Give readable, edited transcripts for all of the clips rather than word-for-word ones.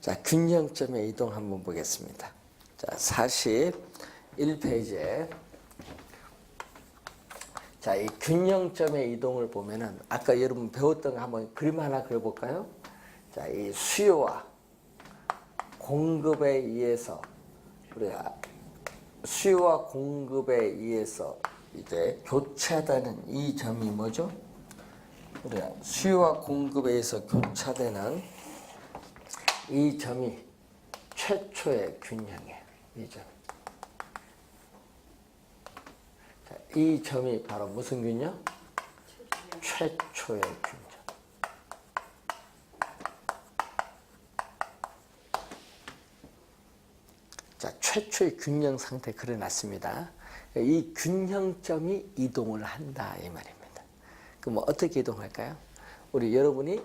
자, 균형점의 이동 한번 보겠습니다. 자, 41페이지에 자, 이 균형점의 이동을 보면은 아까 여러분 배웠던 거 한번 그림 하나 그려볼까요? 자, 이 수요와 공급에 의해서 우리가 수요와 공급에 의해서 이제 교차되는 이 점이 뭐죠? 우리가 수요와 공급에 의해서 교차되는 이 점이 최초의 균형이에요. 이 점. 자, 이 점이 바로 무슨 균형? 최초의 균형. 자, 최초의 균형 상태 그려놨습니다. 이 균형점이 이동을 한다 이 말입니다. 그럼 어떻게 이동할까요? 우리 여러분이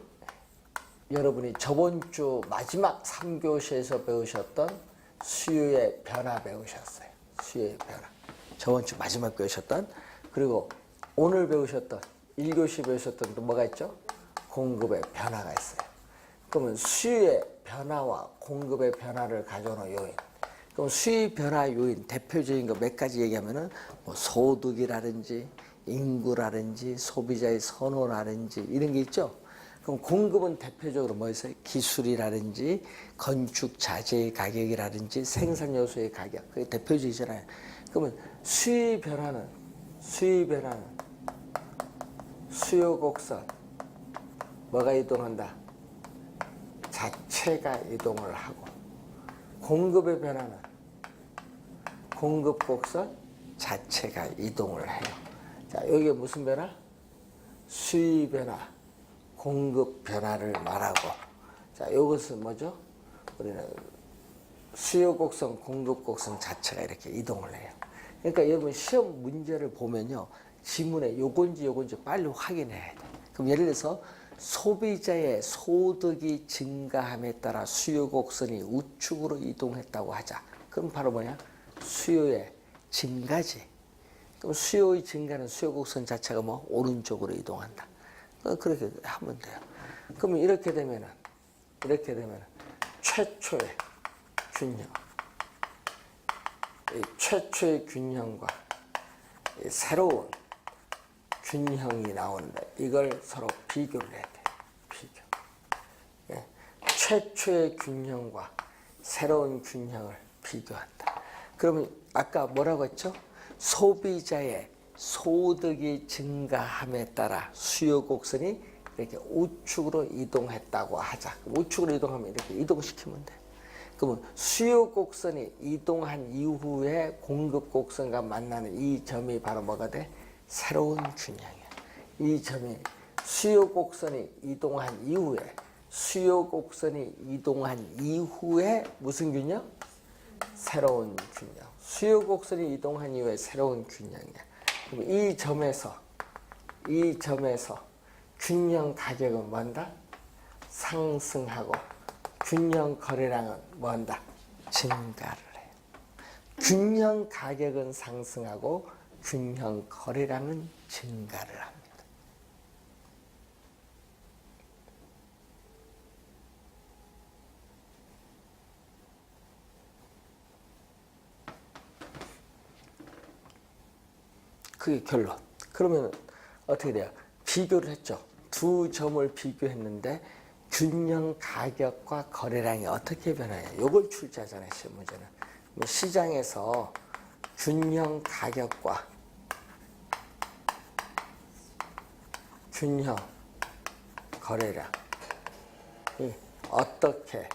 저번 주 마지막 3교시에서 배우셨던 수요의 변화 배우셨어요. 수요의 변화. 저번 주 마지막 배우셨던, 그리고 오늘 배우셨던 1교시 배우셨던 또 뭐가 있죠? 공급의 변화가 있어요. 그러면 수요의 변화와 공급의 변화를 가져오는 요인. 그럼 수요 변화 요인 대표적인 거 몇 가지 얘기하면은 뭐 소득이라든지 인구라든지 소비자의 선호라든지 이런 게 있죠. 그럼 공급은 대표적으로 뭐 있어요? 기술이라든지 건축 자재의 가격이라든지 생산 요소의 가격. 그게 대표적이잖아요. 그러면 수요 변화는 수요 곡선 뭐가 이동한다? 자체가 이동을 하고, 공급의 변화는 공급 곡선 자체가 이동을 해요. 자, 여기에 무슨 변화? 수요 변화, 공급 변화를 말하고, 자, 이것은 뭐죠? 우리는 수요 곡선, 공급 곡선 자체가 이렇게 이동을 해요. 그러니까 여러분 시험 문제를 보면요, 지문에 요건지 빨리 확인해야 돼요. 그럼 예를 들어서 소비자의 소득이 증가함에 따라 수요 곡선이 우측으로 이동했다고 하자. 그럼 바로 뭐냐? 수요의 증가지. 그럼 수요의 증가는 수요 곡선 자체가 뭐 오른쪽으로 이동한다. 그렇게 하면 돼요. 그러면 이렇게 되면은 최초의 균형, 이 최초의 균형과 이 새로운 균형이 나오는데 이걸 서로 비교를 해야 돼요. 비교. 예. 최초의 균형과 새로운 균형을 비교한다. 그러면 아까 뭐라고 했죠? 소비자의 소득이 증가함에 따라 수요 곡선이 이렇게 우측으로 이동했다고 하자. 우측으로 이동하면 이렇게 이동시키면 돼. 그러면 수요 곡선이 이동한 이후에 공급 곡선과 만나는 이 점이 바로 뭐가 돼? 새로운 균형이야. 이 점이 수요 곡선이 이동한 이후에 무슨 균형? 새로운 균형. 수요 곡선이 이동한 이후에 새로운 균형이야. 그럼 이 점에서 균형 가격은 뭔다? 상승하고 균형 거래량은 뭔다? 증가를 해요. 균형 가격은 상승하고 균형 거래량은 증가를 합니다. 그게 결론. 그러면 어떻게 돼요? 비교를 했죠. 두 점을 비교했는데 균형 가격과 거래량이 어떻게 변해요? 이걸 출제하잖아요, 시험 문제는. 시장에서 균형 가격과 균형 거래량이 어떻게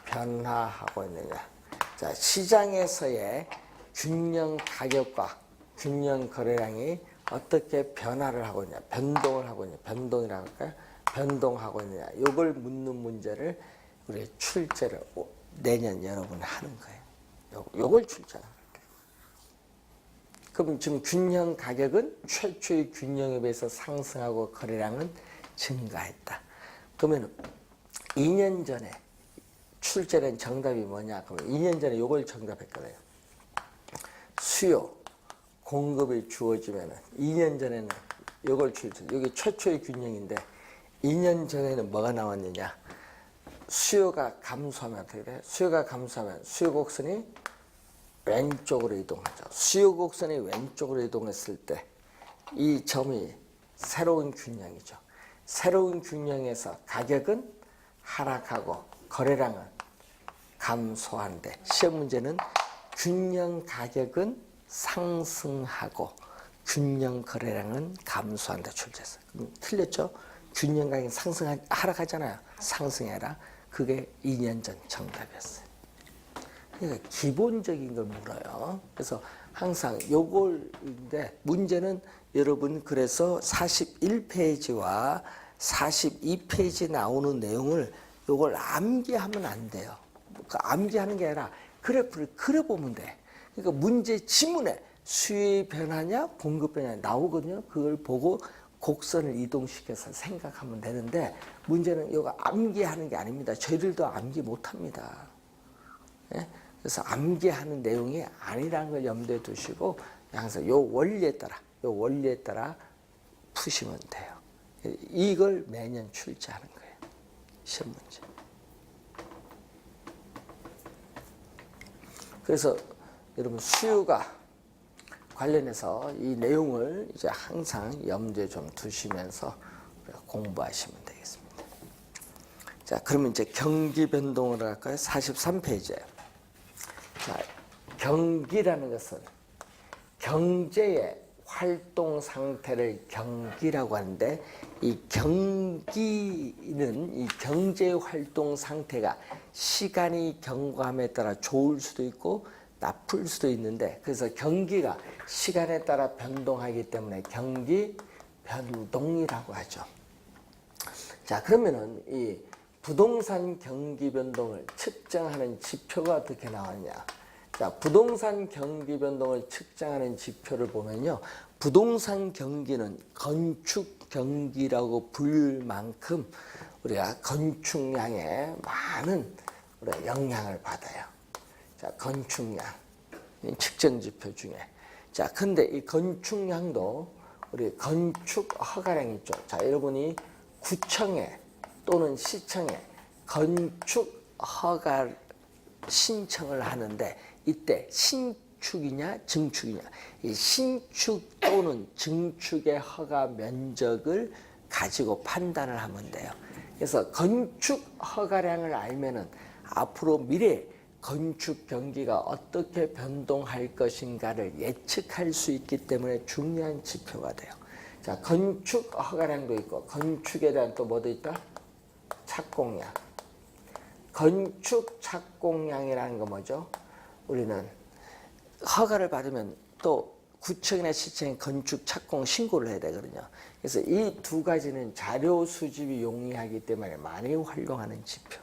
변화하고 있느냐. 자, 시장에서의 균형 가격과 균형 거래량이 어떻게 변화를 하고 있냐, 변동을 하고 있냐, 변동이라고 할까요? 변동하고 있느냐, 이걸 묻는 문제를 우리 출제를 내년 여러분 하는 거예요. 요걸 출제하는 거예요. 그럼 지금 균형 가격은 최초의 균형에 비해서 상승하고 거래량은 증가했다. 그러면 2년 전에 출제된 정답이 뭐냐? 그러면 2년 전에 요걸 정답했거든요. 수요, 공급이 주어지면은 2년 전에는 요걸 출제, 여기 최초의 균형인데 2년 전에는 뭐가 나왔느냐? 수요가 감소하면 어떻게 돼? 수요가 감소하면 수요 곡선이 왼쪽으로 이동하죠. 수요 곡선이 왼쪽으로 이동했을 때 이 점이 새로운 균형이죠. 새로운 균형에서 가격은 하락하고 거래량은 감소한데 시험 문제는 균형 가격은 상승하고 균형 거래량은 감소한다 출제했어요. 틀렸죠? 균형 가격이 하락하잖아요. 상승해라. 그게 2년 전 정답이었어요. 그러니까 기본적인 걸 물어요. 그래서 항상 요걸인데 문제는 여러분 그래서 41페이지와 42페이지 나오는 내용을 요걸 암기하면 안 돼요. 그 암기하는 게 아니라 그래프를 그려보면 돼. 그러니까 문제 지문에 수요의 변화냐 공급 변화냐 나오거든요. 그걸 보고 곡선을 이동시켜서 생각하면 되는데 문제는 이거 암기하는 게 아닙니다. 저희들도 암기 못합니다. 예? 그래서 암기하는 내용이 아니라는 걸 염두에 두시고 항상 요 원리에 따라 푸시면 돼요. 이걸 매년 출제하는 거예요. 시험 문제. 그래서 여러분 수요가 관련해서 이 내용을 이제 항상 염두에 좀 두시면서 공부하시면 되겠습니다. 자, 그러면 이제 경기 변동을 할까요? 43페이지예요. 자, 경기라는 것은 경제의 활동 상태를 경기라고 하는데 이 경기는 이 경제 활동 상태가 시간이 경과함에 따라 좋을 수도 있고 나쁠 수도 있는데 그래서 경기가 시간에 따라 변동하기 때문에 경기 변동이라고 하죠. 자, 그러면은 이 부동산 경기 변동을 측정하는 지표가 어떻게 나왔냐? 자, 부동산 경기 변동을 측정하는 지표를 보면요. 부동산 경기는 건축 경기라고 불릴 만큼 우리가 건축량에 많은 우리가 영향을 받아요. 자, 건축량 측정 지표 중에 자, 근데 이 건축량도 우리 건축 허가량 있죠. 자, 여러분이 구청에 또는 시청에 건축 허가 신청을 하는데 이때 신축이냐 증축이냐 이 신축 또는 증축의 허가 면적을 가지고 판단을 하면 돼요. 그래서 건축 허가량을 알면은 앞으로 미래 건축 경기가 어떻게 변동할 것인가를 예측할 수 있기 때문에 중요한 지표가 돼요. 자, 건축 허가량도 있고 건축에 대한 또 뭐도 있다? 착공량. 건축 착공량이라는 건 뭐죠? 우리는 허가를 받으면 또 구청이나 시청에 건축 착공 신고를 해야 되거든요. 그래서 이 두 가지는 자료 수집이 용이하기 때문에 많이 활용하는 지표.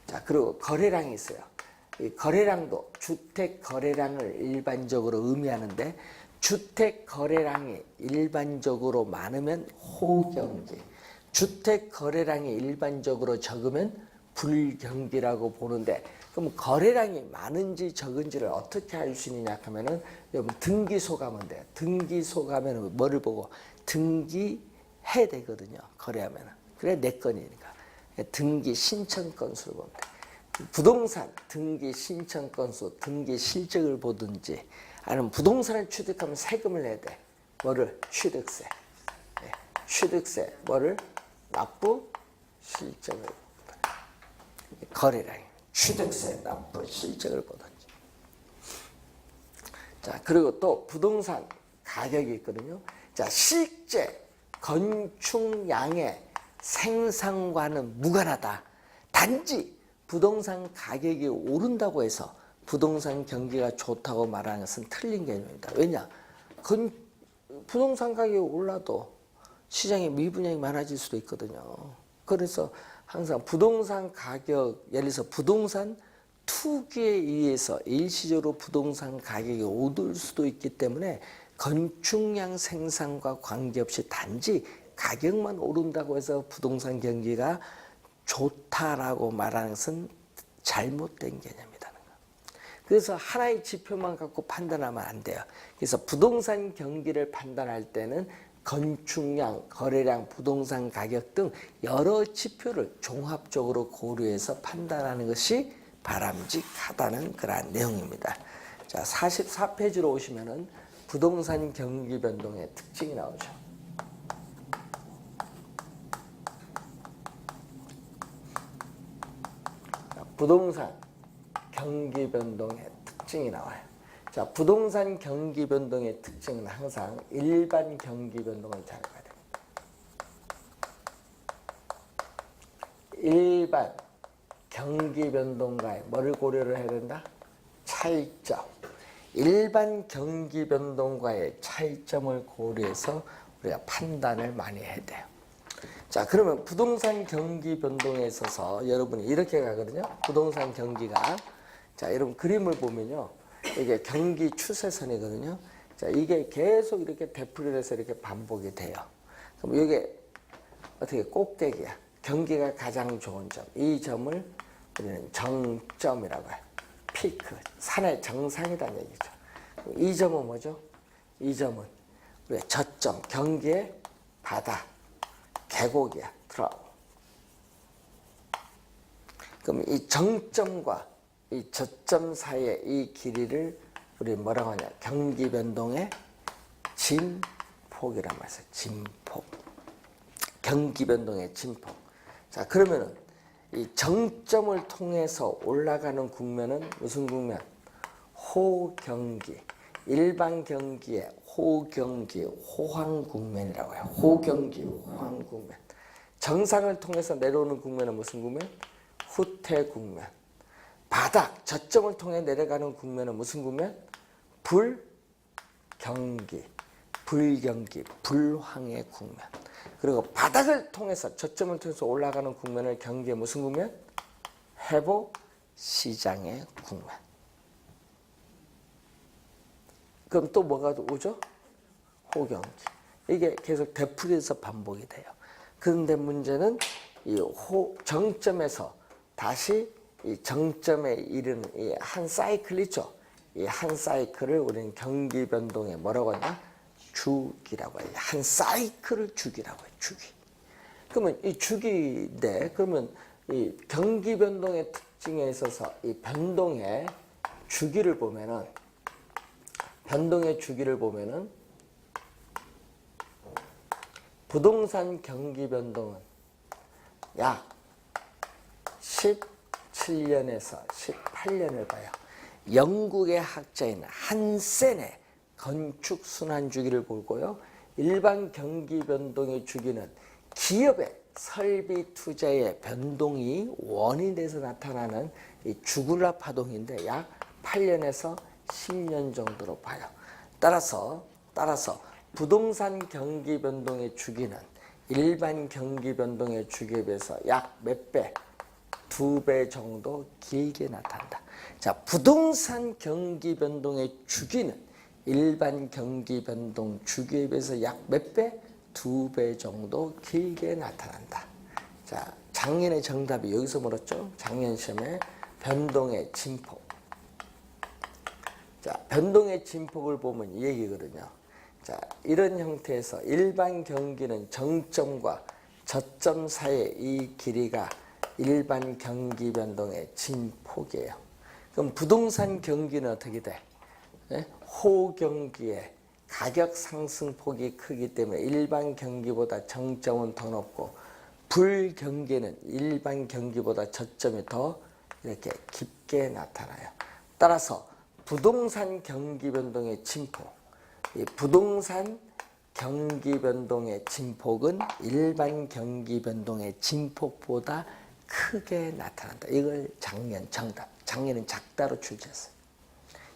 자, 그리고 거래량이 있어요. 이 거래량도 주택 거래량을 일반적으로 의미하는데 주택 거래량이 일반적으로 많으면 호경기, 주택 거래량이 일반적으로 적으면 불경기라고 보는데 그럼 거래량이 많은지 적은지를 어떻게 알 수 있느냐 하면은 여러분 등기소 가면 돼요. 등기소 가면은 뭐를 보고 등기해야 되거든요. 거래하면은. 그래 내 건이니까. 등기 신청 건수를 보면 돼. 부동산 등기 신청 건수, 등기 실적을 보든지 아니면 부동산을 취득하면 세금을 내야 돼. 뭐를? 취득세. 네. 취득세. 뭐를? 납부 실적을 거래량. 취득세, 납부 실적을 보든지. 자, 그리고 또 부동산 가격이 있거든요. 자, 실제 건축량의 생산과는 무관하다. 단지 부동산 가격이 오른다고 해서 부동산 경기가 좋다고 말하는 것은 틀린 개념입니다. 왜냐? 부동산 가격이 올라도 시장에 미분양이 많아질 수도 있거든요. 그래서 항상 부동산 가격, 예를 들어서 부동산 투기에 의해서 일시적으로 부동산 가격이 오를 수도 있기 때문에 건축량 생산과 관계없이 단지 가격만 오른다고 해서 부동산 경기가 좋다라고 말하는 것은 잘못된 개념이라는 거. 그래서 하나의 지표만 갖고 판단하면 안 돼요. 그래서 부동산 경기를 판단할 때는 건축량, 거래량, 부동산 가격 등 여러 지표를 종합적으로 고려해서 판단하는 것이 바람직하다는 그러한 내용입니다. 자, 44페이지로 오시면은 부동산 경기 변동의 특징이 나오죠. 자, 부동산 경기 변동의 특징이 나와요. 자, 부동산 경기 변동의 특징은 항상 일반 경기 변동을 잘 봐야 됩니다. 일반 경기 변동과의 뭐를 고려를 해야 된다? 차이점. 일반 경기 변동과의 차이점을 고려해서 우리가 판단을 많이 해야 돼요. 자, 그러면 부동산 경기 변동에 있어서 여러분이 이렇게 가거든요. 부동산 경기가. 자, 여러분 그림을 보면요. 이게 경기 추세선이거든요. 자, 이게 계속 이렇게 되풀이를 해서 이렇게 반복이 돼요. 그럼 이게 어떻게 꼭대기야. 경기가 가장 좋은 점. 이 점을 우리는 정점이라고 해요. 피크. 산의 정상이라는 얘기죠. 이 점은 뭐죠? 이 점은 우리가 저점. 경기의 바닥. 계곡이야. 트라우. 그럼 이 정점과 이 저점 사이의 이 길이를 우리 뭐라고 하냐? 경기 변동의 진폭이란 말이에요. 진폭. 경기 변동의 진폭. 자, 그러면은 이 정점을 통해서 올라가는 국면은 무슨 국면? 호경기. 일반 경기의 호경기, 호황 국면이라고 해요. 호경기, 호황 국면. 정상을 통해서 내려오는 국면은 무슨 국면? 후퇴 국면. 바닥, 저점을 통해 내려가는 국면은 무슨 국면? 불경기, 불경기, 불황의 국면. 그리고 바닥을 통해서 저점을 통해서 올라가는 국면을 경기의 무슨 국면? 회복 시장의 국면. 그럼 또 뭐가 오죠? 호경기. 이게 계속 되풀이해서 반복이 돼요. 그런데 문제는 이 정점에서 다시 이 정점에 이르는 이 한 사이클 있죠? 이 한 사이클을 우리는 경기 변동에 뭐라고 하냐? 주기라고 해요. 한 사이클을 주기라고 해요. 주기. 그러면 이 주기인데, 그러면 이 경기 변동의 특징에 있어서 이 변동의 주기를 보면은, 부동산 경기 변동은 약 17년에서 18년을 봐요. 영국의 학자인 한센의 건축 순환 주기를 보고요. 일반 경기 변동의 주기는 기업의 설비 투자의 변동이 원인이 돼서 나타나는 이 주굴라 파동인데 약 8년에서 10년 정도로 봐요. 따라서 부동산 경기 변동의 주기는 일반 경기 변동의 주기에 비해서 약 몇 배? 2배 정도 길게 나타난다. 자, 부동산 경기 변동의 주기는 일반 경기 변동 주기에 비해서 약 몇 배? 2배 정도 길게 나타난다. 자, 작년의 정답이 여기서 물었죠? 작년 시험에 변동의 진폭. 자, 변동의 진폭을 보면 이 얘기거든요. 자, 이런 형태에서 일반 경기는 정점과 저점 사이의 이 길이가 일반 경기 변동의 진폭이에요. 그럼 부동산 경기는 어떻게 돼? 네? 호경기에 가격 상승폭이 크기 때문에 일반 경기보다 정점은 더 높고, 불경기는 일반 경기보다 저점이 더 이렇게 깊게 나타나요. 따라서 부동산 경기 변동의 진폭, 이 부동산 경기 변동의 진폭은 일반 경기 변동의 진폭보다 크게 나타난다. 이걸 작년 정답. 작년은 작다로 출제했어요.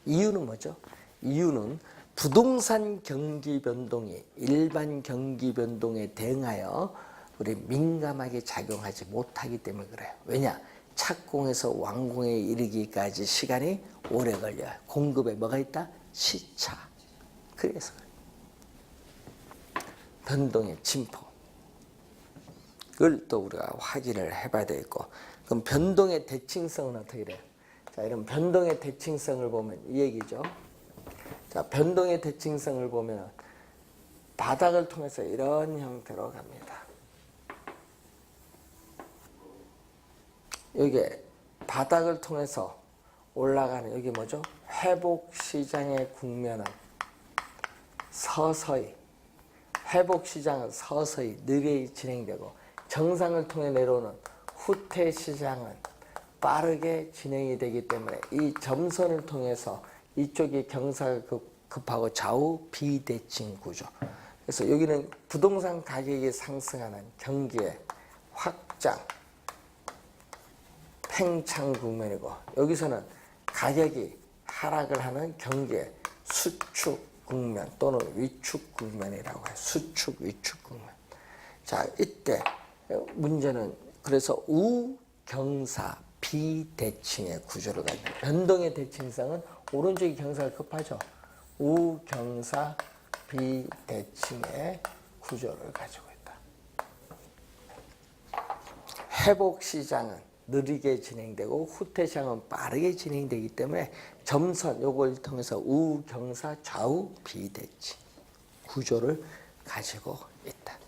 이유는 뭐죠? 이유는 부동산 경기 변동이 일반 경기 변동에 대응하여 우리 민감하게 작용하지 못하기 때문에 그래요. 왜냐? 착공에서 완공에 이르기까지 시간이 오래 걸려요. 공급에 뭐가 있다? 시차. 그래서 변동의 진폭. 그걸 또 우리가 확인을 해봐야 되겠고, 그럼 변동의 대칭성은 어떻게 돼요? 자, 이런 변동의 대칭성을 보면 이 얘기죠. 자, 변동의 대칭성을 보면 바닥을 통해서 이런 형태로 갑니다. 이게 바닥을 통해서 올라가는 여기 뭐죠? 회복시장의 국면은 서서히 회복시장은 서서히 느리게 진행되고 정상을 통해 내려오는 후퇴시장은 빠르게 진행이 되기 때문에 이 점선을 통해서 이쪽이 경사가 급하고 좌우 비대칭 구조. 그래서 여기는 부동산 가격이 상승하는 경기의 확장, 팽창 국면이고 여기서는 가격이 하락을 하는 경기의 수축 국면 또는 위축 국면이라고 해요. 수축, 위축 국면. 자, 이때 문제는 그래서 우경사 비대칭의 구조를 가지고 변동의 대칭성은 오른쪽이 경사가 급하죠. 우경사 비대칭의 구조를 가지고 있다. 회복시장은 느리게 진행되고 후퇴시장은 빠르게 진행되기 때문에 점선 요걸 통해서 우경사 좌우 비대칭 구조를 가지고 있다.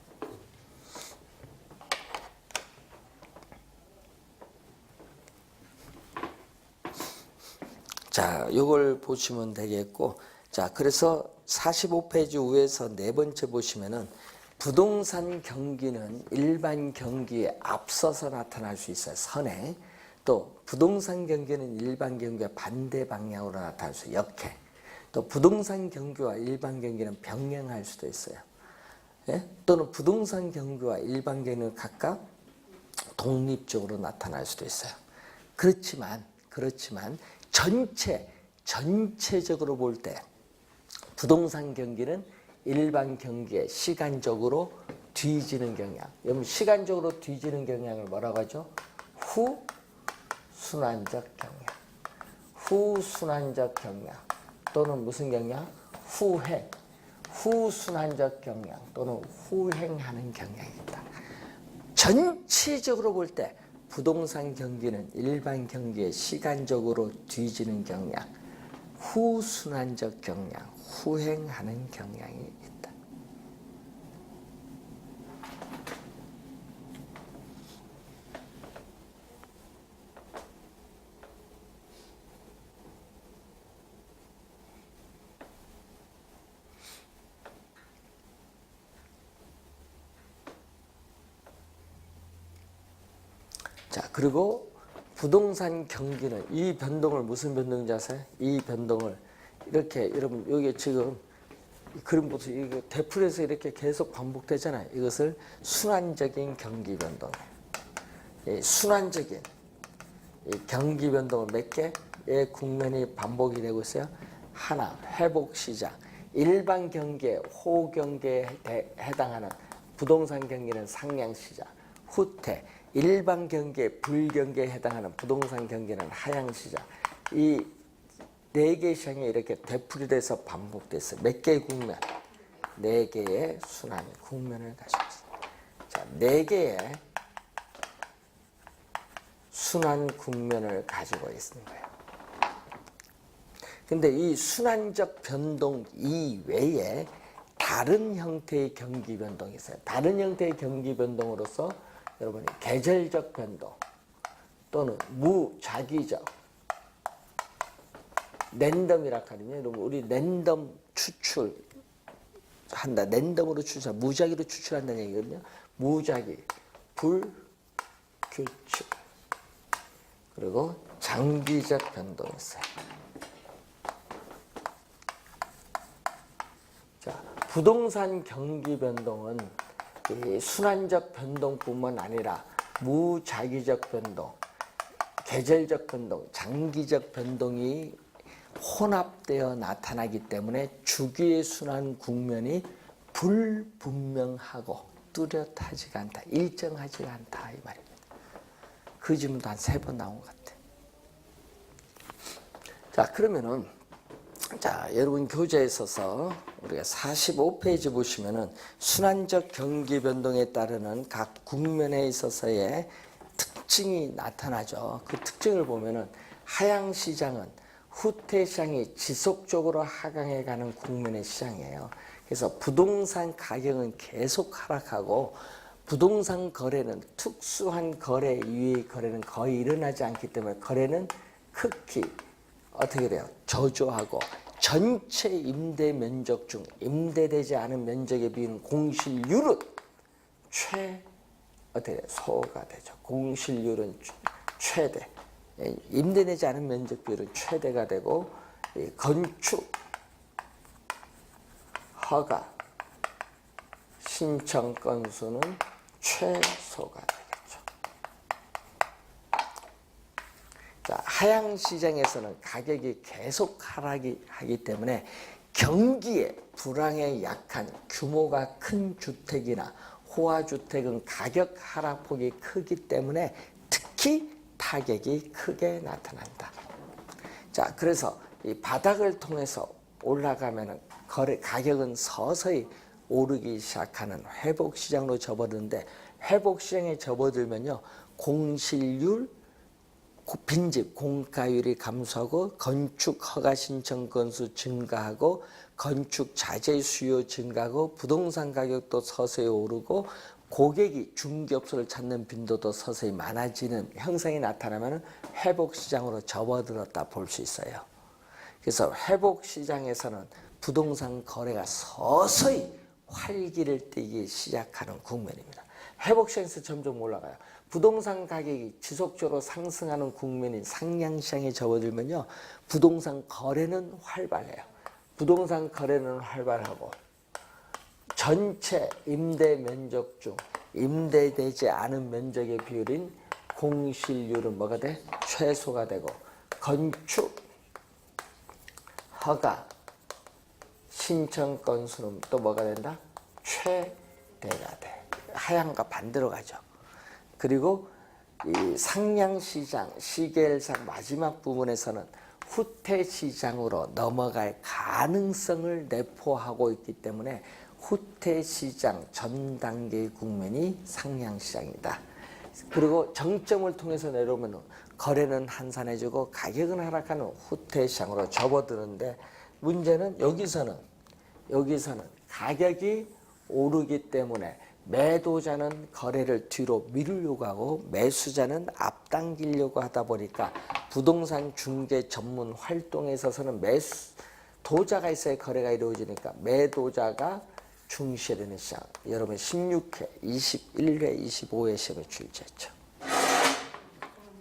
자, 요걸 보시면 되겠고, 자, 그래서 45페이지 위에서 네 번째 보시면은 부동산 경기는 일반 경기에 앞서서 나타날 수 있어요. 선행. 또 부동산 경기는 일반 경기와 반대 방향으로 나타날 수 있어요. 역행. 또 부동산 경기와 일반 경기는 병행할 수도 있어요. 예? 또는 부동산 경기와 일반 경기는 각각 독립적으로 나타날 수도 있어요. 그렇지만 전체적으로 볼 때 부동산 경기는 일반 경기에 시간적으로 뒤지는 경향. 여러분 시간적으로 뒤지는 경향을 뭐라고 하죠? 후순환적 경향. 후순환적 경향 또는 무슨 경향? 후행. 후순환적 경향 또는 후행하는 경향이 있다. 전체적으로 볼 때 부동산 경기는 일반 경기에 시간적으로 뒤지는 경향, 후순환적 경향, 후행하는 경향이 있다. 자, 그리고 부동산 경기는 이 변동을 무슨 변동인지 아세요? 이 변동을 이렇게 여러분 여기 지금 그림 보세요. 이거 대풀에서 이렇게 계속 반복되잖아요. 이것을 순환적인 경기 변동. 순환적인 경기 변동은 몇 개의 국면이 반복이 되고 있어요. 하나, 회복 시장. 일반 경기에 호경기에 해당하는 부동산 경기는 상향 시장. 후퇴. 일반 경기에 불경기에 해당하는 부동산 경기는 하향 시장. 이 네 개의 시장이 이렇게 되풀이 돼서 반복됐어요. 몇 개의 국면? 네 개의 순환 국면을 가지고 있습니다. 자, 네 개의 순환 국면을 가지고 있는 거예요. 근데 이 순환적 변동 이외에 다른 형태의 경기 변동이 있어요. 다른 형태의 경기 변동으로서 여러분이 계절적 변동 또는 무작위적 랜덤이라 하거든요. 여러분 우리 랜덤 추출한다. 랜덤으로 추출, 무작위로 추출한다는 얘기거든요. 무작위, 불규칙, 그리고 장기적 변동이 있어요. 자, 부동산 경기 변동은 이 순환적 변동뿐만 아니라 무작위적 변동, 계절적 변동, 장기적 변동이 혼합되어 나타나기 때문에 주기의 순환 국면이 불분명하고 뚜렷하지가 않다. 일정하지가 않다 이 말입니다. 그 질문도 한 3번 나온 것 같아요. 자, 그러면은 자, 여러분 교재에 있어서 우리가 45페이지 보시면은 순환적 경기 변동에 따르는 각 국면에 있어서의 특징이 나타나죠. 그 특징을 보면은 하향 시장은 후퇴 시장이 지속적으로 하강해 가는 국면의 시장이에요. 그래서 부동산 가격은 계속 하락하고 부동산 거래는 특수한 거래 이외의 거래는 거의 일어나지 않기 때문에 거래는 극히 어떻게 돼요? 저조하고 전체 임대 면적 중 임대되지 않은 면적에 비하는 공실률은 소가 되죠. 공실률은 최대. 임대되지 않은 면적 비율은 최대가 되고 건축 허가 신청 건수는 최소가 되겠죠. 자, 하향 시장에서는 가격이 계속 하락하기 때문에 경기에 불황에 약한 규모가 큰 주택이나 호화주택은 가격 하락폭이 크기 때문에 특히 타격이 크게 나타난다. 자, 그래서 이 바닥을 통해서 올라가면은 가격은 서서히 오르기 시작하는 회복시장으로 접어드는데 회복시장에 접어들면요 공실률, 빈집 공가율이 감소하고 건축 허가 신청 건수 증가하고 건축 자재 수요 증가하고 부동산 가격도 서서히 오르고 고객이 중개업소를 찾는 빈도도 서서히 많아지는 형상이 나타나면 회복시장으로 접어들었다 볼 수 있어요. 그래서 회복시장에서는 부동산 거래가 서서히 활기를 띠기 시작하는 국면입니다. 회복시장에서 점점 올라가요. 부동산 가격이 지속적으로 상승하는 국면인 상향시장에 접어들면요. 부동산 거래는 활발해요. 부동산 거래는 활발하고 전체 임대 면적 중 임대되지 않은 면적의 비율인 공실률은 뭐가 돼? 최소가 되고 건축 허가 신청 건수는 또 뭐가 된다? 최대가 돼. 하향과 반대로 가죠. 그리고 이 상향시장, 시계열상 마지막 부분에서는 후퇴시장으로 넘어갈 가능성을 내포하고 있기 때문에 후퇴시장 전 단계의 국면이 상향시장이다. 그리고 정점을 통해서 내려오면 거래는 한산해지고 가격은 하락하는 후퇴시장으로 접어드는데 문제는 여기서는 가격이 오르기 때문에 매도자는 거래를 뒤로 미루려고 하고 매수자는 앞당기려고 하다 보니까 부동산 중개 전문 활동에 있어서는 도자가 있어야 거래가 이루어지니까 매도자가 중시되는 시장. 여러분 16회, 21회, 25회 시험에 출제했죠.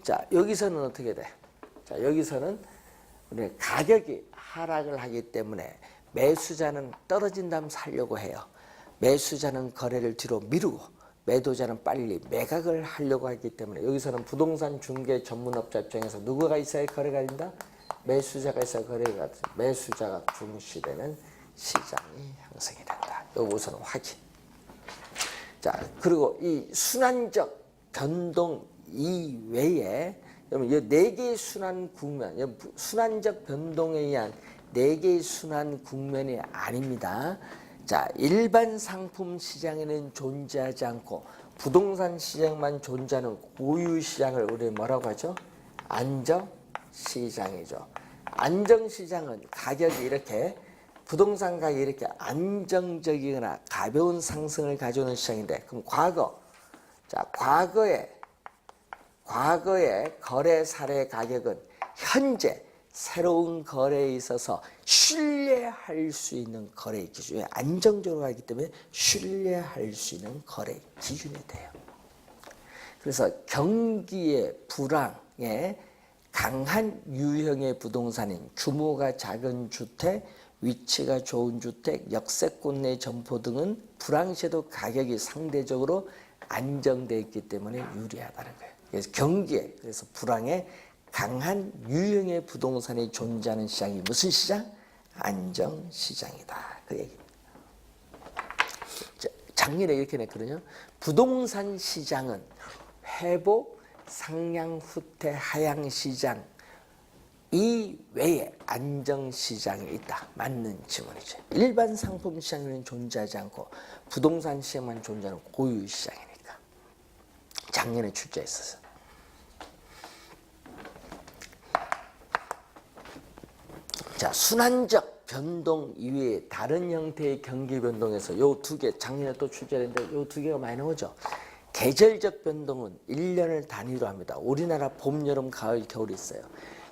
자, 여기서는 어떻게 돼? 자, 여기서는 우리 가격이 하락을 하기 때문에 매수자는 떨어진 다음 사려고 해요. 매수자는 거래를 뒤로 미루고 매도자는 빨리 매각을 하려고 하기 때문에 여기서는 부동산 중개 전문업자 입장에서 누구가 있어야 거래가 된다? 매수자가 있어야 거래가 된다. 매수자가 중시되는 시장이 형성이 된다. 요거 우선 확인. 자, 그리고 이 순환적 변동 이외에 여러분 이 4개의 순환 국면, 순환적 변동에 의한 4개의 순환 국면이 아닙니다. 자, 일반 상품 시장에는 존재하지 않고 부동산 시장만 존재하는 고유 시장을 우리 뭐라고 하죠? 안정 시장이죠. 안정 시장은 가격이 이렇게 부동산 가격이 이렇게 안정적이거나 가벼운 상승을 가져오는 시장인데 그럼 과거의 거래 사례 가격은 현재 새로운 거래에 있어서 신뢰할 수 있는 거래 기준에 안정적으로 가기 때문에 신뢰할 수 있는 거래 기준이 돼요. 그래서 경기의 불황에 강한 유형의 부동산인 규모가 작은 주택, 위치가 좋은 주택, 역세권 내 점포 등은 불황 시에도 가격이 상대적으로 안정되어 있기 때문에 유리하다는 거예요. 그래서 경기에 그래서 불황에 강한 유형의 부동산이 존재하는 시장이 무슨 시장? 안정시장이다. 그 얘기입니다. 작년에 이렇게 냈거든요. 부동산 시장은 회복, 상향, 후퇴, 하향 시장 이외에 안정시장이 있다. 맞는 질문이죠. 일반 상품 시장에는 존재하지 않고 부동산 시장만 존재하는 고유 시장이니까. 작년에 출제했었어요. 자, 순환적 변동 이외에 다른 형태의 경기 변동에서 요 두 개, 작년에 또 출제했는데 요 두 개가 많이 나오죠. 계절적 변동은 1년을 단위로 합니다. 우리나라 봄, 여름, 가을, 겨울이 있어요.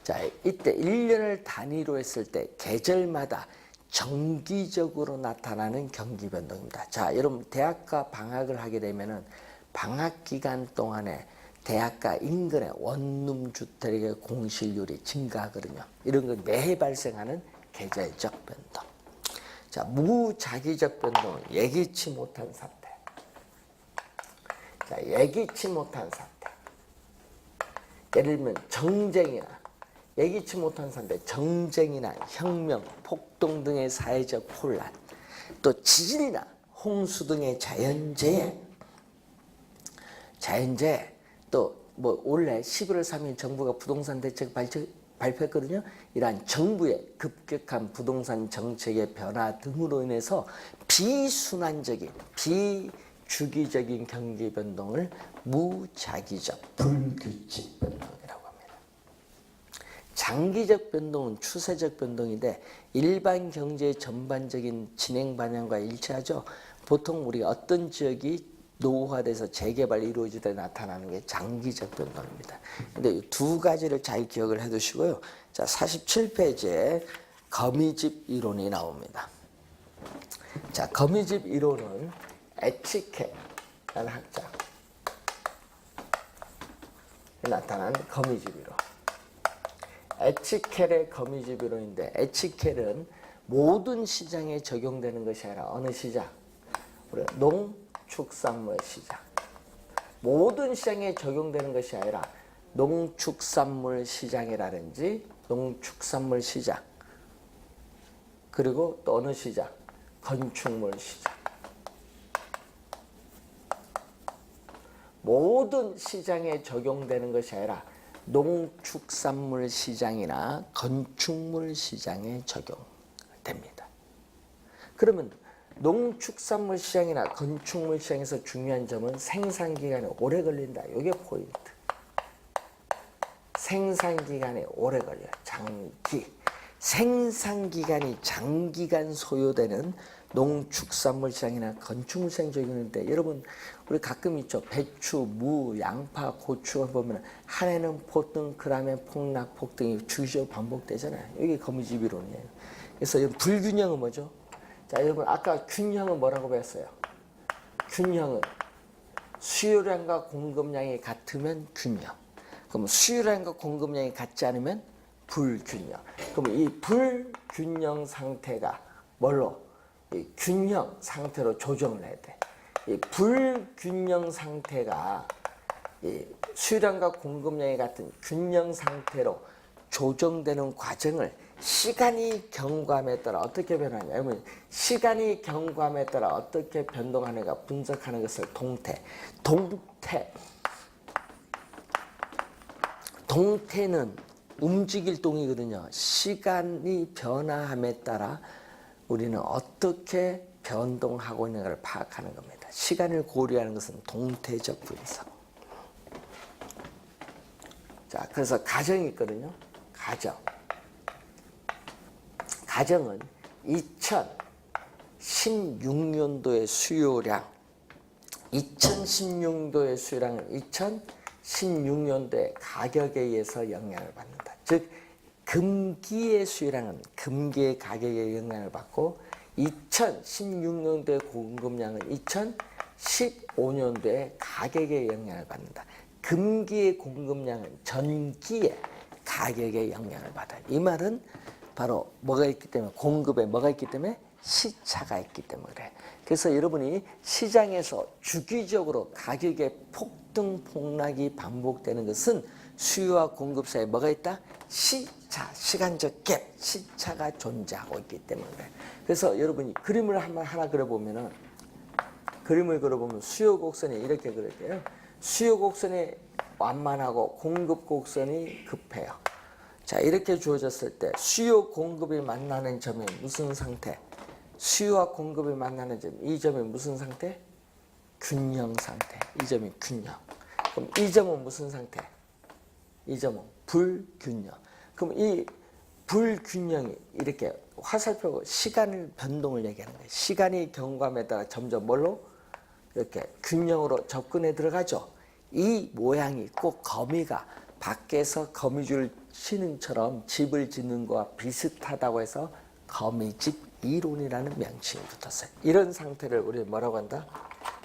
자, 이때 1년을 단위로 했을 때 계절마다 정기적으로 나타나는 경기 변동입니다. 자, 여러분 대학가 방학을 하게 되면은 방학 기간 동안에 대학가 인근의 원룸 주택의 공실률이 증가하거든요. 이런 건 매해 발생하는 계절적 변동. 자, 무작위적 변동은 예기치 못한 사태. 자, 예기치 못한 사태. 예를 들면 정쟁이나 예기치 못한 사태, 정쟁이나 혁명, 폭동 등의 사회적 혼란, 또 지진이나 홍수 등의 자연재해, 또 뭐 올해 11월 3일 정부가 부동산 대책 발표했거든요. 이러한 정부의 급격한 부동산 정책의 변화 등으로 인해서 비순환적인, 비주기적인 경기 변동을 무작위적, 불규칙 변동이라고 합니다. 장기적 변동은 추세적 변동인데 일반 경제의 전반적인 진행 방향과 일치하죠. 보통 우리가 어떤 지역이 노후화돼서 재개발이 이루어질 때 나타나는 게 장기적 변동입니다. 근데 이 두 가지를 잘 기억을 해 두시고요. 자, 47페이지에 거미집 이론이 나옵니다. 자, 거미집 이론은 에치케라는 학자에 나타난 거미집 이론. 에치켈의 거미집 이론인데 에치켈은 모든 시장에 적용되는 것이 아니라 어느 시장? 우리가 농축산물 시장. 모든 시장에 적용되는 것이 아니라 농축산물 시장이라든지 농축산물 시장, 그리고 또 어느 시장? 건축물 시장. 모든 시장에 적용되는 것이 아니라 농축산물 시장이나 건축물 시장에 적용됩니다. 그러면 농축산물 시장이나 건축물 시장에서 중요한 점은 생산기간이 오래 걸린다. 이게 포인트. 생산기간이 오래 걸려요. 장기. 생산기간이 장기간 소요되는 농축산물 시장이나 건축물 시장이 적용되는데 여러분 우리 가끔 있죠. 배추, 무, 양파, 고추를 보면 한 해는 폭등, 그 다음에 폭락, 폭등이 주기적으로 반복되잖아요. 이게 거미집 이론이에요. 그래서 불균형은 뭐죠? 자, 여러분 아까 균형은 뭐라고 배웠어요? 균형은 수요량과 공급량이 같으면 균형. 그럼 수요량과 공급량이 같지 않으면 불균형. 그럼 이 불균형 상태가 뭘로? 이 균형 상태로 조정을 해야 돼. 이 불균형 상태가 이 수요량과 공급량이 같은 균형 상태로 조정되는 과정을 시간이 경과함에 따라 어떻게 변하냐. 여러분 시간이 경과함에 따라 어떻게 변동하는가 분석하는 것을 동태는 움직일 동이거든요. 시간이 변화함에 따라 우리는 어떻게 변동하고 있는가를 파악하는 겁니다. 시간을 고려하는 것은 동태적 분석. 자, 그래서 가정이 있거든요. 가정은 2016년도의 수요량, 2016년도의 수요량은 2016년도의 가격에 의해서 영향을 받는다. 즉 금기의 수요량은 금기의 가격에 영향을 받고 2016년도의 공급량은 2015년도의 가격에 영향을 받는다. 금기의 공급량은 전기의 가격에 영향을 받아요. 이 말은 바로 뭐가 있기 때문에 공급에 뭐가 있기 때문에 시차가 있기 때문에 그래. 그래서 여러분이 시장에서 주기적으로 가격의 폭등 폭락이 반복되는 것은 수요와 공급 사이에 뭐가 있다? 시차, 시간적 갭, 시차가 존재하고 있기 때문에 그래. 그래서 여러분이 그림을 하나 그려보면은 그림을 그려보면 수요 곡선이 이렇게 그릴게요. 수요 곡선이 완만하고 공급 곡선이 급해요. 자, 이렇게 주어졌을 때 수요 공급이 만나는 점이 무슨 상태? 수요와 공급이 만나는 점, 이 점이 무슨 상태? 균형 상태. 이 점이 균형. 그럼 이 점은 무슨 상태? 이 점은 불균형. 그럼 이 불균형이 이렇게 화살표고 시간을 변동을 얘기하는 거예요. 시간이 경과함에 따라 점점 뭘로? 이렇게 균형으로 접근해 들어가죠. 이 모양이 꼭 거미가 밖에서 거미줄 치는 처럼 집을 짓는 것과 비슷하다고 해서 거미집 이론이라는 명칭이 붙었어요. 이런 상태를 우리 뭐라고 한다?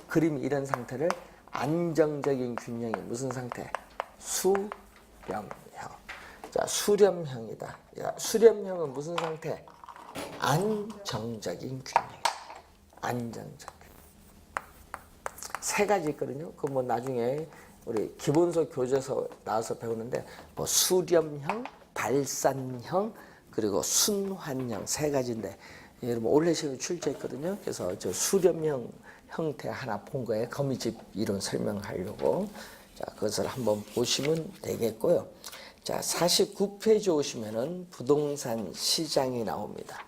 그림 이런 상태를 안정적인 균형이 무슨 상태? 수렴형. 자, 수렴형이다. 야, 수렴형은 무슨 상태? 안정적인 균형이다. 안정적. 세 가지 있거든요. 그 뭐 나중에 우리 기본서 교재서 나와서 배우는데 뭐 수렴형, 발산형, 그리고 순환형 세 가지인데 여러분 올해 시험에 출제했거든요. 그래서 저 수렴형 형태 하나 본 거예요. 거미집 이론 설명하려고. 자, 그것을 한번 보시면 되겠고요. 자, 49페이지 오시면은 부동산 시장이 나옵니다.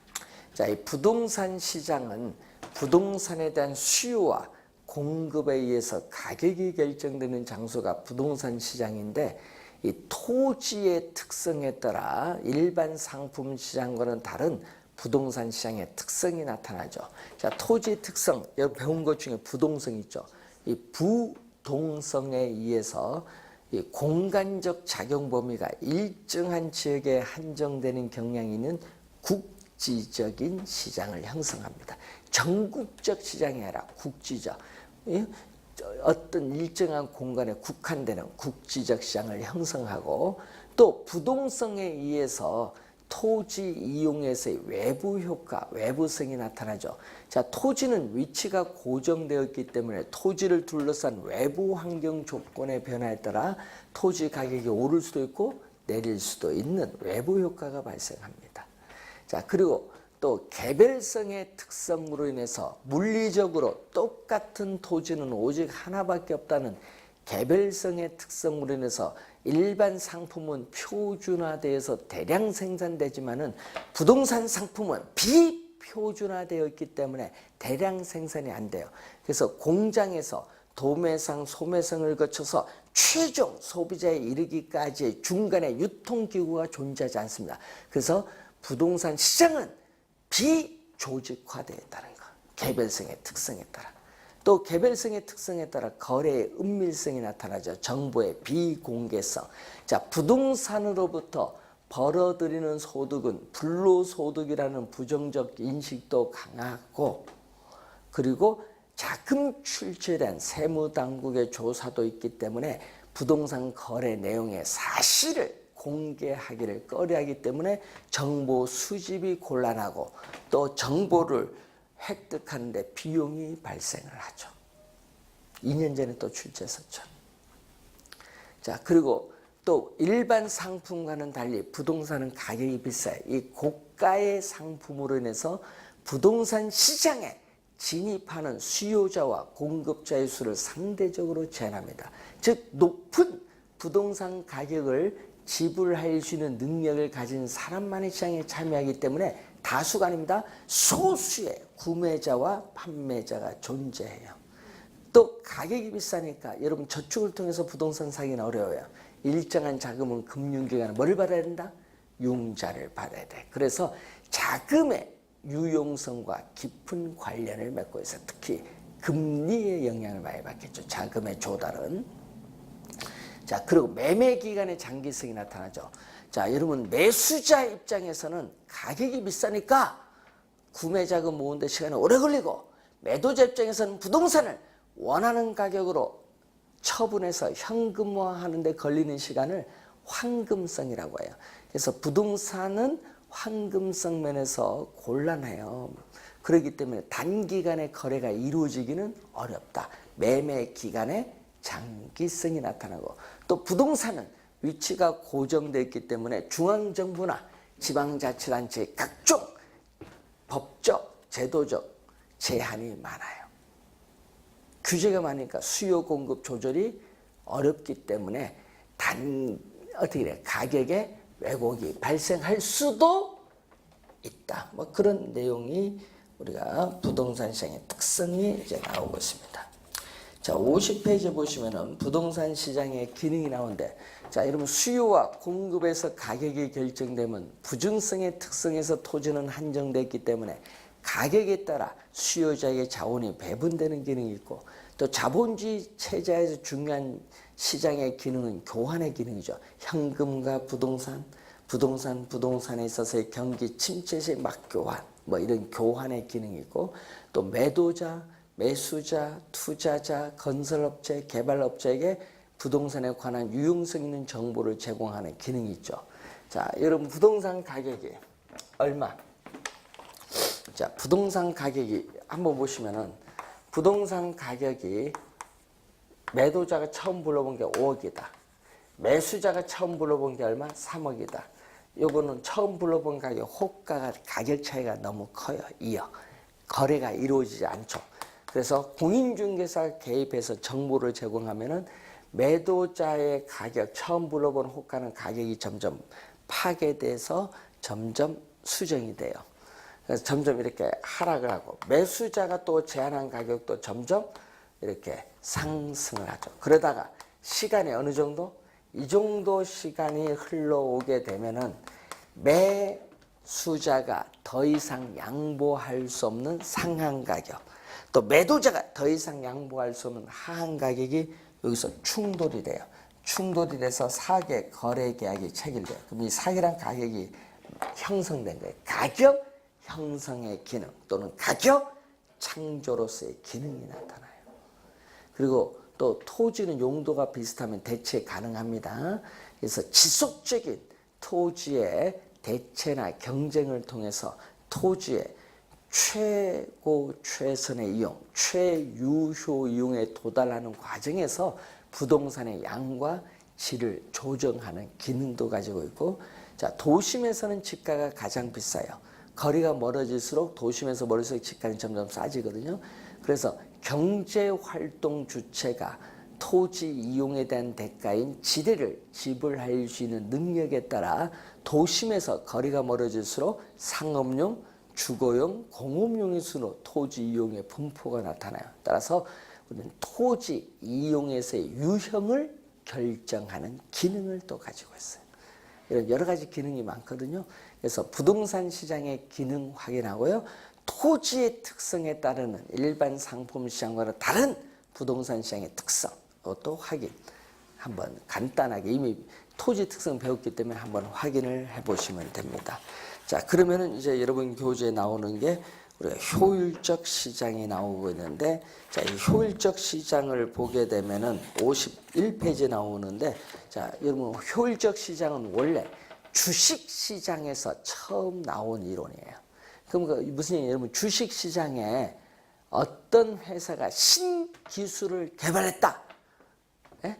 자, 이 부동산 시장은 부동산에 대한 수요와 공급에 의해서 가격이 결정되는 장소가 부동산 시장인데 이 토지의 특성에 따라 일반 상품 시장과는 다른 부동산 시장의 특성이 나타나죠. 자, 토지 특성, 여러분 배운 것 중에 부동성 있죠. 이 부동성에 의해서 이 공간적 작용 범위가 일정한 지역에 한정되는 경향이 있는 국지적인 시장을 형성합니다. 전국적 시장이 아니라 국지적. 어떤 일정한 공간에 국한되는 국지적 시장을 형성하고 또 부동성에 의해서 토지 이용에서의 외부 효과, 외부성이 나타나죠. 자, 토지는 위치가 고정되어 있기 때문에 토지를 둘러싼 외부 환경 조건의 변화에 따라 토지 가격이 오를 수도 있고 내릴 수도 있는 외부 효과가 발생합니다. 자, 그리고 또 개별성의 특성으로 인해서 물리적으로 똑같은 토지는 오직 하나밖에 없다는 개별성의 특성으로 인해서 일반 상품은 표준화되어서 대량 생산되지만은 부동산 상품은 비표준화되어 있기 때문에 대량 생산이 안 돼요. 그래서 공장에서 도매상, 소매상을 거쳐서 최종 소비자에 이르기까지의 중간에 유통기구가 존재하지 않습니다. 그래서 부동산 시장은 비조직화되어 있다는 것. 개별성의 특성에 따라. 또 개별성의 특성에 따라 거래의 은밀성이 나타나죠. 정보의 비공개성. 자, 부동산으로부터 벌어들이는 소득은 불로소득이라는 부정적 인식도 강하고 그리고 자금 출처에 대한 세무당국의 조사도 있기 때문에 부동산 거래 내용의 사실을 공개하기를 꺼려하기 때문에 정보 수집이 곤란하고 또 정보를 획득하는 데 비용이 발생을 하죠. 2년 전에 또 출제했었죠. 자, 그리고 또 일반 상품과는 달리 부동산은 가격이 비싸요. 이 고가의 상품으로 인해서 부동산 시장에 진입하는 수요자와 공급자의 수를 상대적으로 제한합니다. 즉 높은 부동산 가격을 지불할 수 있는 능력을 가진 사람만이 시장에 참여하기 때문에 다수가 아닙니다. 소수의 구매자와 판매자가 존재해요. 또 가격이 비싸니까 여러분 저축을 통해서 부동산 사기는 어려워요. 일정한 자금은 금융기관은 뭘 받아야 된다? 융자를 받아야 돼. 그래서 자금의 유용성과 깊은 관련을 맺고 있어요. 특히 금리의 영향을 많이 받겠죠. 자금의 조달은. 자, 그리고 매매 기간의 장기성이 나타나죠. 자, 여러분 매수자 입장에서는 가격이 비싸니까 구매 자금 모으는데 시간이 오래 걸리고 매도자 입장에서는 부동산을 원하는 가격으로 처분해서 현금화하는 데 걸리는 시간을 황금성이라고 해요. 그래서 부동산은 황금성 면에서 곤란해요. 그렇기 때문에 단기간에 거래가 이루어지기는 어렵다. 매매 기간에 장기성이 나타나고 또 부동산은 위치가 고정되어 있기 때문에 중앙정부나 지방자치단체의 각종 법적, 제도적 제한이 많아요. 규제가 많으니까 수요 공급 조절이 어렵기 때문에 가격에 왜곡이 발생할 수도 있다. 뭐 그런 내용이 우리가 부동산 시장의 특성이 이제 나오고 있습니다. 자, 50페이지 보시면은 부동산 시장의 기능이 나오는데, 자, 여러분 수요와 공급에서 가격이 결정되면 부증성의 특성에서 토지는 한정됐기 때문에 가격에 따라 수요자에게 자원이 배분되는 기능이 있고, 또 자본주의 체제에서 중요한 시장의 기능은 교환의 기능이죠. 현금과 부동산에 있어서의 경기 침체 시 맞교환, 뭐 이런 교환의 기능이 있고, 또 매도자, 매수자, 투자자, 건설업체, 개발업체에게 부동산에 관한 유용성 있는 정보를 제공하는 기능이 있죠. 자, 여러분 부동산 가격이 얼마? 자, 부동산 가격이 한번 보시면은 부동산 가격이 매도자가 처음 불러본 게 5억이다. 매수자가 처음 불러본 게 얼마? 3억이다. 요거는 처음 불러본 가격 호가가 가격 차이가 너무 커요. 2억. 거래가 이루어지지 않죠. 그래서 공인중개사가 개입해서 정보를 제공하면은 매도자의 가격, 처음 불러본 호가는 가격이 점점 파괴돼서 점점 수정이 돼요. 그래서 점점 이렇게 하락을 하고, 매수자가 또 제한한 가격도 점점 이렇게 상승을 하죠. 그러다가 시간이 어느 정도? 이 정도 시간이 흘러오게 되면은 매수자가 더 이상 양보할 수 없는 상한 가격, 또 매도자가 더 이상 양보할 수 없는 하한 가격이 여기서 충돌이 돼요. 충돌이 돼서 사계 거래 계약이 체결돼요. 그럼 이 사계란 가격이 형성된 거예요. 가격 형성의 기능 또는 가격 창조로서의 기능이 나타나요. 그리고 또 토지는 용도가 비슷하면 대체 가능합니다. 그래서 지속적인 토지의 대체나 경쟁을 통해서 토지의 최고 최선의 이용, 최유효 이용에 도달하는 과정에서 부동산의 양과 질을 조정하는 기능도 가지고 있고, 자, 도심에서는 집가가 가장 비싸요. 거리가 멀어질수록 도심에서 멀어질수록 집가는 점점 싸지거든요. 그래서 경제활동 주체가 토지 이용에 대한 대가인 지대를 지불할 수 있는 능력에 따라 도심에서 거리가 멀어질수록 상업용, 주거용, 공업용의 순으로 토지 이용의 분포가 나타나요. 따라서 우리는 토지 이용에서의 유형을 결정하는 기능을 또 가지고 있어요. 이런 여러 가지 기능이 많거든요. 그래서 부동산 시장의 기능 확인하고요. 토지의 특성에 따르는 일반 상품 시장과는 다른 부동산 시장의 특성, 이것도 확인. 한번 간단하게 이미 토지 특성 배웠기 때문에 한번 확인을 해보시면 됩니다. 자, 그러면은 이제 여러분 교재에 나오는 게 우리가 효율적 시장이 나오고 있는데, 자, 이 효율적 시장을 보게 되면은 51페이지에 나오는데, 자, 여러분 효율적 시장은 원래 주식 시장에서 처음 나온 이론이에요. 그럼 무슨 얘기예요? 여러분 주식 시장에 어떤 회사가 신기술을 개발했다, 예?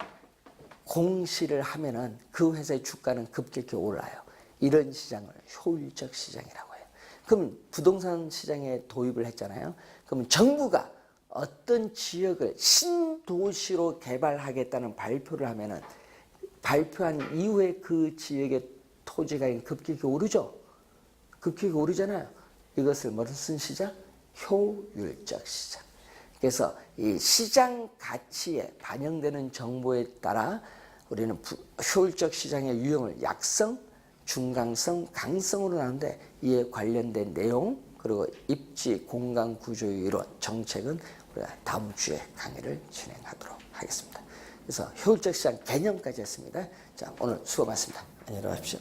공시를 하면은 그 회사의 주가는 급격히 올라요. 이런 시장을 효율적 시장이라고 해요. 그럼 부동산 시장에 도입을 했잖아요. 그럼 정부가 어떤 지역을 신도시로 개발하겠다는 발표를 하면은 발표한 이후에 그 지역의 토지가 급격히 오르죠. 급격히 오르잖아요. 이것을 무슨 시장? 효율적 시장. 그래서 이 시장 가치에 반영되는 정보에 따라 우리는 효율적 시장의 유형을 약성, 중강성, 강성으로 나누는데, 이에 관련된 내용 그리고 입지 공간 구조의 이론, 정책은 우리가 다음 주에 강의를 진행하도록 하겠습니다. 그래서 효율적 시장 개념까지 했습니다. 자, 오늘 수고 많습니다. 안녕히 가십시오.